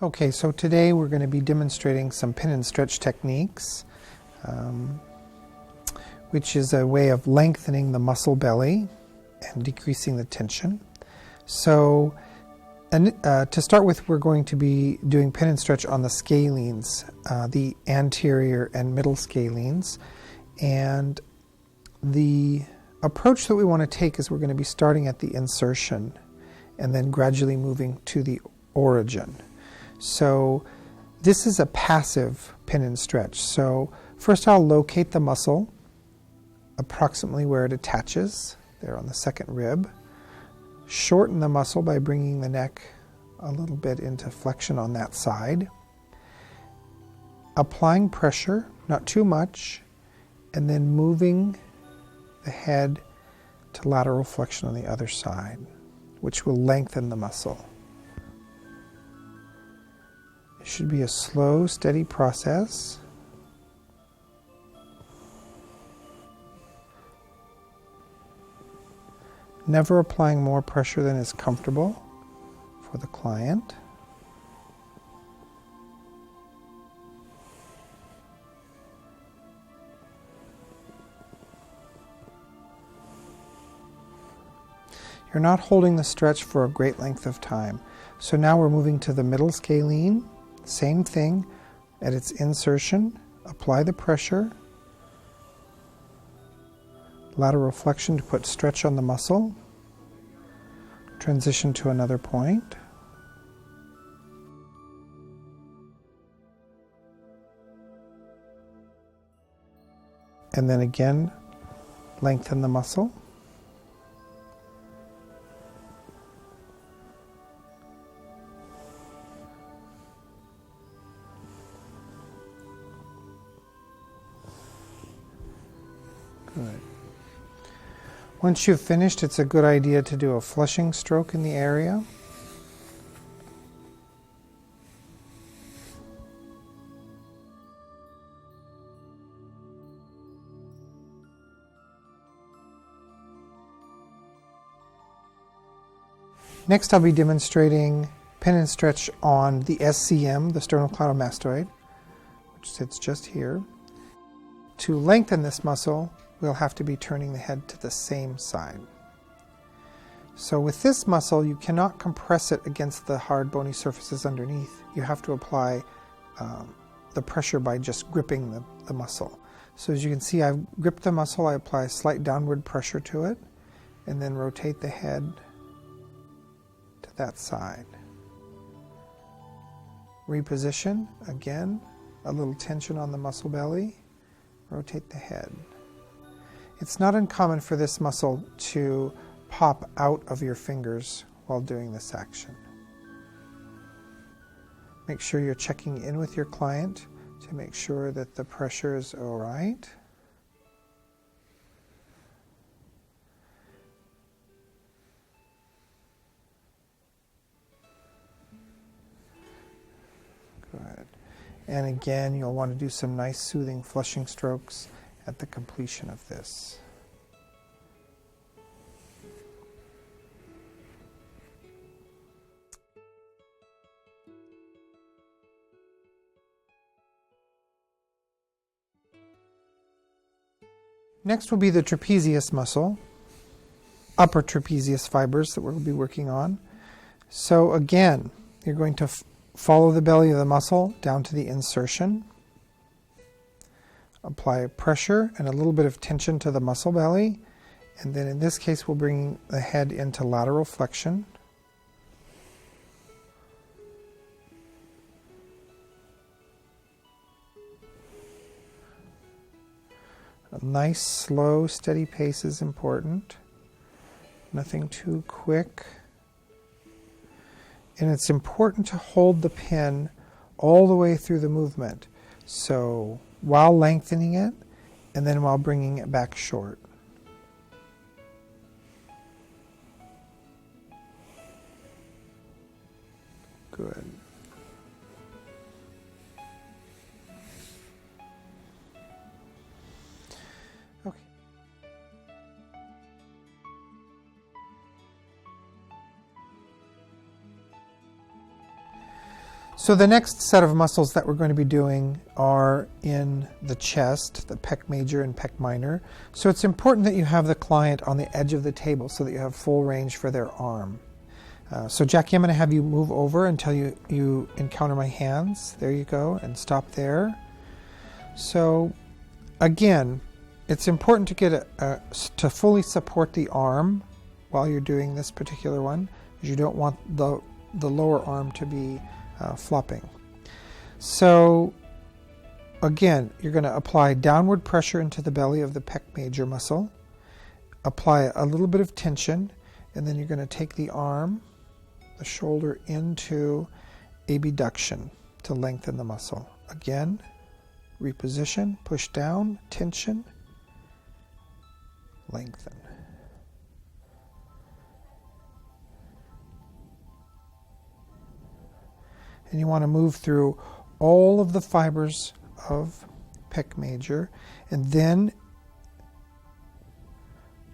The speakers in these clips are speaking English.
Okay, so today we're going to be demonstrating some pin and stretch techniques, which is a way of lengthening the muscle belly and decreasing the tension. So to start with, we're going to be doing pin and stretch on the scalenes, the anterior and middle scalenes. And the approach that we want to take is we're going to be starting at the insertion and then gradually moving to the origin. So this is a passive pin and stretch. So first I'll locate the muscle approximately where it attaches, there on the second rib. Shorten the muscle by bringing the neck a little bit into flexion on that side. Applying pressure, not too much, and then moving the head to lateral flexion on the other side, which will lengthen the muscle. It should be a slow, steady process. Never applying more pressure than is comfortable for the client. You're not holding the stretch for a great length of time. So now we're moving to the middle scalene. Same thing at its insertion. Apply the pressure. Lateral flexion to put stretch on the muscle. Transition to another point. And then again, lengthen the muscle. Good. Once you've finished, it's a good idea to do a flushing stroke in the area. Next, I'll be demonstrating pin and stretch on the SCM, the sternocleidomastoid, which sits just here. To lengthen this muscle, we'll have to be turning the head to the same side. So with this muscle, you cannot compress it against the hard bony surfaces underneath. You have to apply the pressure by just gripping the muscle. So as you can see, I've gripped the muscle, I apply a slight downward pressure to it, and then rotate the head to that side. Reposition, again, a little tension on the muscle belly, rotate the head. It's not uncommon for this muscle to pop out of your fingers while doing this action. Make sure you're checking in with your client to make sure that the pressure is all right. Good. And again, you'll want to do some nice soothing flushing strokes at the completion of this. Next will be the trapezius muscle, upper trapezius fibers that we'll be working on. So again, you're going to follow the belly of the muscle down to the insertion. Apply pressure and a little bit of tension to the muscle belly. And then in this case, we'll bring the head into lateral flexion. A nice, slow, steady pace is important. Nothing too quick. And it's important to hold the pin all the way through the movement. So while lengthening it, and then while bringing it back short. Good. Okay. So the next set of muscles that we're going to be doing are in the chest, the pec major and pec minor. So it's important that you have the client on the edge of the table so that you have full range for their arm. So Jackie, I'm going to have you move over until you encounter my hands. There you go, and stop there. So again, it's important to get to fully support the arm while you're doing this particular one, because you don't want the lower arm to be flopping. So again, you're going to apply downward pressure into the belly of the pec major muscle, apply a little bit of tension, and then you're going to take the arm, the shoulder, into abduction to lengthen the muscle. Again, reposition, push down, tension, lengthen. And you want to move through all of the fibers of pec major and then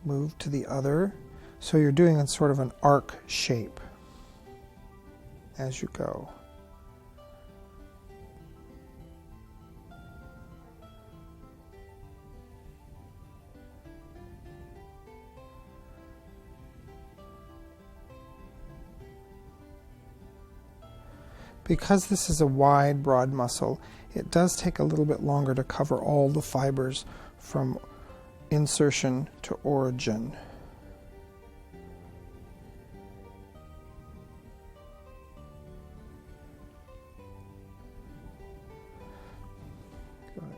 move to the other. So you're doing a sort of an arc shape as you go. Because this is a wide, broad muscle, it does take a little bit longer to cover all the fibers from insertion to origin. Go ahead.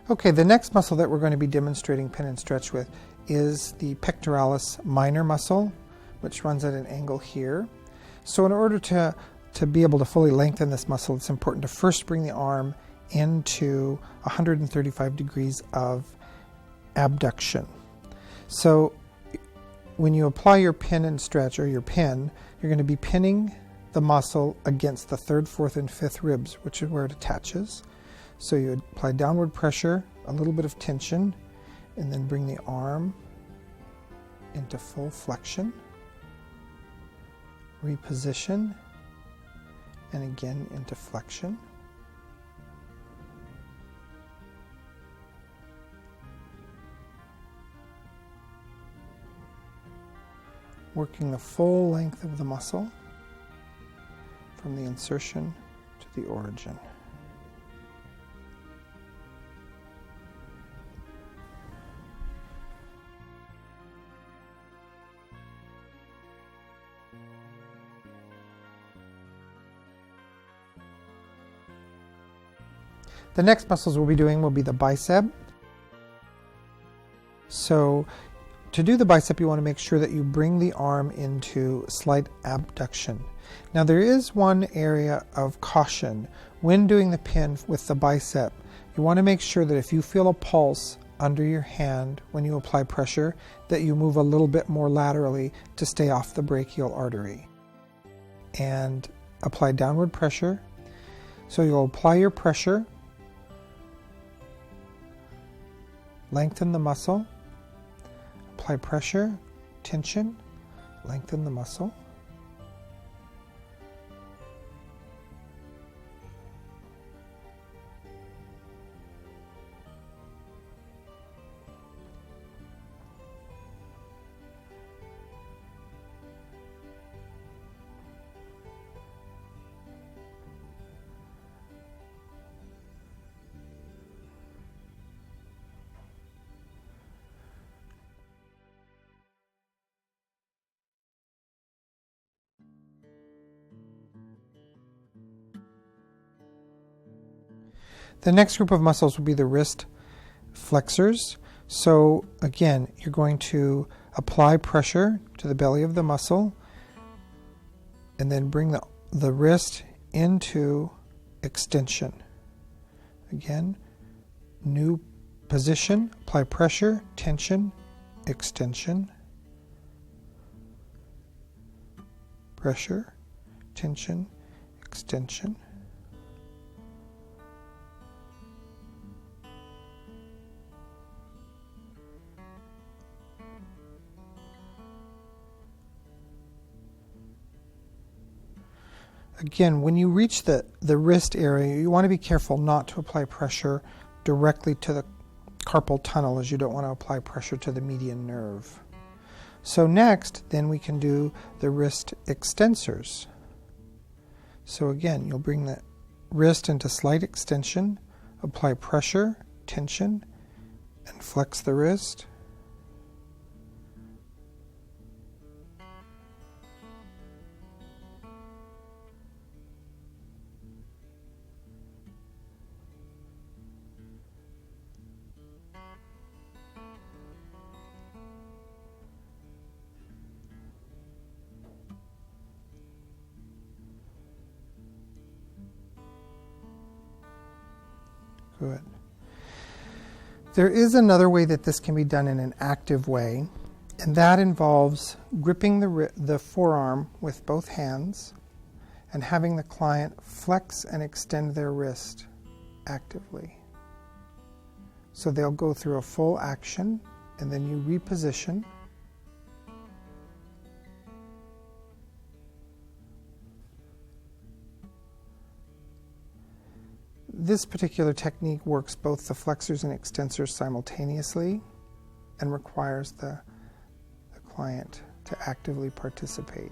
Okay, the next muscle that we're going to be demonstrating pin and stretch with is the pectoralis minor muscle, which runs at an angle here. So in order to be able to fully lengthen this muscle, it's important to first bring the arm into 135 degrees of abduction. So when you apply your pin and stretch, or your pin, you're going to be pinning the muscle against the third, fourth, and fifth ribs, which is where it attaches. So you apply downward pressure, a little bit of tension, and then bring the arm into full flexion, reposition, and again into flexion. Working the full length of the muscle from the insertion to the origin. The next muscles we'll be doing will be the bicep. So to do the bicep, you want to make sure that you bring the arm into slight abduction. Now there is one area of caution when doing the pin with the bicep. You want to make sure that if you feel a pulse under your hand when you apply pressure, that you move a little bit more laterally to stay off the brachial artery. And apply downward pressure. So you'll apply your pressure, lengthen the muscle, apply pressure, tension, lengthen the muscle. The next group of muscles will be the wrist flexors. So again, you're going to apply pressure to the belly of the muscle and then bring the wrist into extension. Again, new position, apply pressure, tension, extension, pressure, tension, extension. Again, when you reach the wrist area, you want to be careful not to apply pressure directly to the carpal tunnel, as you don't want to apply pressure to the median nerve. So next, then we can do the wrist extensors. So again, you'll bring the wrist into slight extension, apply pressure, tension, and flex the wrist. Good. There is another way that this can be done in an active way, and that involves gripping the forearm with both hands and having the client flex and extend their wrist actively. So they'll go through a full action, and then you reposition. This particular technique works both the flexors and extensors simultaneously and requires the client to actively participate.